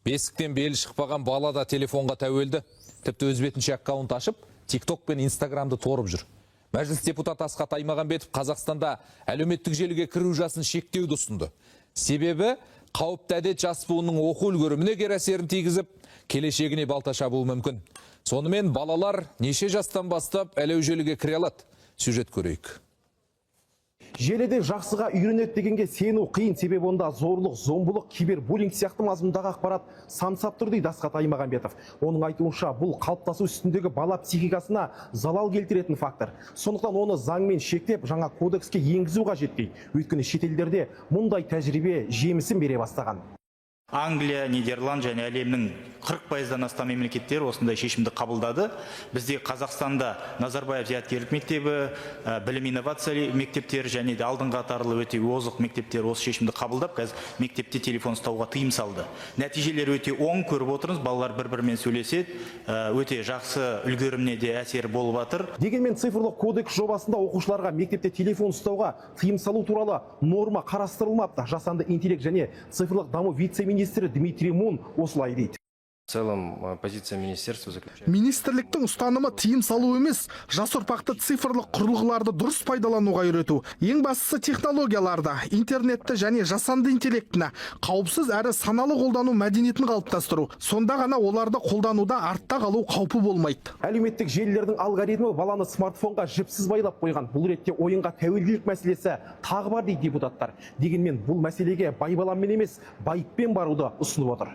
Бесіктен белі шықпаған бала да телефонға тәуелді. Тіпті өз бетінше аккаунт ашып, TikTok пен Instagram'ды торып жүр. Мәжіліс депутаты Асхат Аймағамбетов Қазақстанда әлеуметтік желіге кіру жасын шектеуді ұсынды. Себебі қауіпті әдет жас буынның оқу үлгеріміне кері әсерін тигізіп, келешегіне балта шабуы мүмкін. Сонымен балалар неше жастан бастап әлеу желіге кіре алады? Сюжет көрейік. Желіде жақсыға үйренеді дегенге сену қиын, себебі онда зорлық, зомбылық, кибербуллинг сияқты мазмұндағы ақпарат самсап тұр дейді Асхат Аймағамбетов. Оның айтуынша бұл қалыптасу үстіндегі бала психикасына залал келтіретін фактор. Сондықтан оны заңмен шектеп, жаңа кодекске енгізу қажет дейді. Өйткені шетелдерде мұндай тәжірибе жемісін бере бастаған. Англия, Нидерланд және әлемнің 40%-дан астам мемлекеттер осындай шешімді қабылдады. Бізде Қазақстанда Назарбаев зияткерлік мектебі, білім инновация мектептері және де алдыңғы қатарлы өте озық мектептер осы шешімді қабылдап, қазір мектепте телефон ұстауға тыйым салды. Нәтижелер өте оң, көріп отырмыз, балалар бір-бірімен сөйлеседі, өте жақсы үлгеріміне де әсері болып жатыр. Дегенмен цифрлық кодекс жобасында оқушыларға мектепте телефон ұстауға тыйым салу туралы норма қарастырылмапты. Жасанды интеллект және цифрлық даму вице-министрі Дмитрий Мун осылай дейді. В целом позиция министерства заключается. Министрліктің ұстанымы тыйым салу емес, жас ұрпақты цифрлық құрылғыларды дұрыс пайдалануға үйрету. Ең бастысы технологияларды, интернетті және жасанды интеллектіні қауіпсіз әрі саналы қолдану мәдениетін қалыптастыру. Сонда ғана оларды қолдануда артта қалу қаупі болмайды. Әлеуметтік желілердің алгоритмі баланы смартфонға жіпсіз байлап қойған. Бұл ретте ойынға тәуелділік мәселесі тағы бар дейді депутаттар. Дегенмен бұл мәселеге байбаламмен емес, байыппен баруды ұсынып отыр.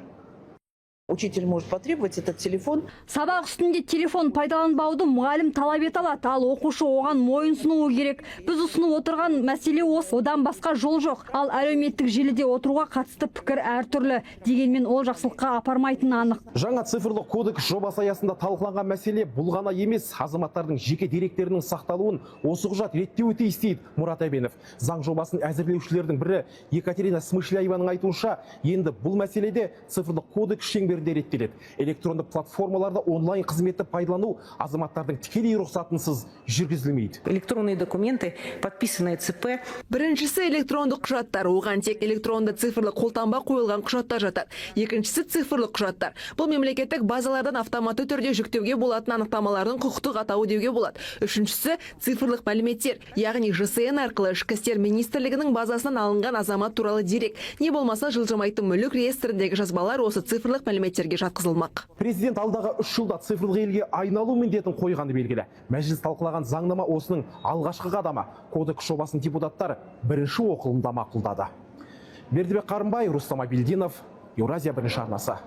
Учитель может потребовать этот телефон. Сабақ үстінде телефон пайдаланбауды мұғалім талап ете алады, ал оқушы оған мойын сұнуы керек. Біз ұсынып отырған мәселе осы, одан басқа жол жоқ. Ал әлеуметтік желіде отыруға қатысты пікір әртүрлі, дегенмен ол жақсылыққа апармайтыны анық. Жаңа цифрлық кодекс жобасы аясында талқыланған мәселе бұл ғана емес, азаматтардың жеке деректерінің сақталуын осы құжат реттеуі тиіс дейді Мұрат Әбенов. Заң жобасын әзірлеушілердің бірі Екатерина Смышляеваның айтуынша, енді бұл мәселеде цифрлық кодекс шеңберінде реттеледі. Электрондық платформаларда онлайн қызметті пайдалану азаматтардың тікелей рұқсатынсыз жүргізілмейді. Электронные документы, подписанные ЦП. Біріншісі электрондық құжаттар, оған тек электронды цифрлық қолтаңба қойылған құжаттар жатады. Екіншісі цифрлық құжаттар. Бұл мемлекеттік базалардан автоматты түрде жүктеуге болатын анықтамалардың құқықтық атауы деуге болады. Үшіншісі цифрлық мәліметтер, яғни ЖСН арқылы Ішкі істер министрлігінің базасынан алынған азамат туралы дерек. Не болмаса жылжымайтын мүлік реестріндегі жазбалар осы цифрлық мәліметтерге жатқызылмақ. Президент алдағы 3 жылда цифрлық елге айналу міндетін қойғаны белгілі. Мәжіліс талқылаған заңнама осының алғашқы қадамы. Кодекс жобасын депутаттар бірінші оқылымда мақұлдады. Бердібек Қарымбай, Рустам Абильдинов, Еуразия бірінші арнасы.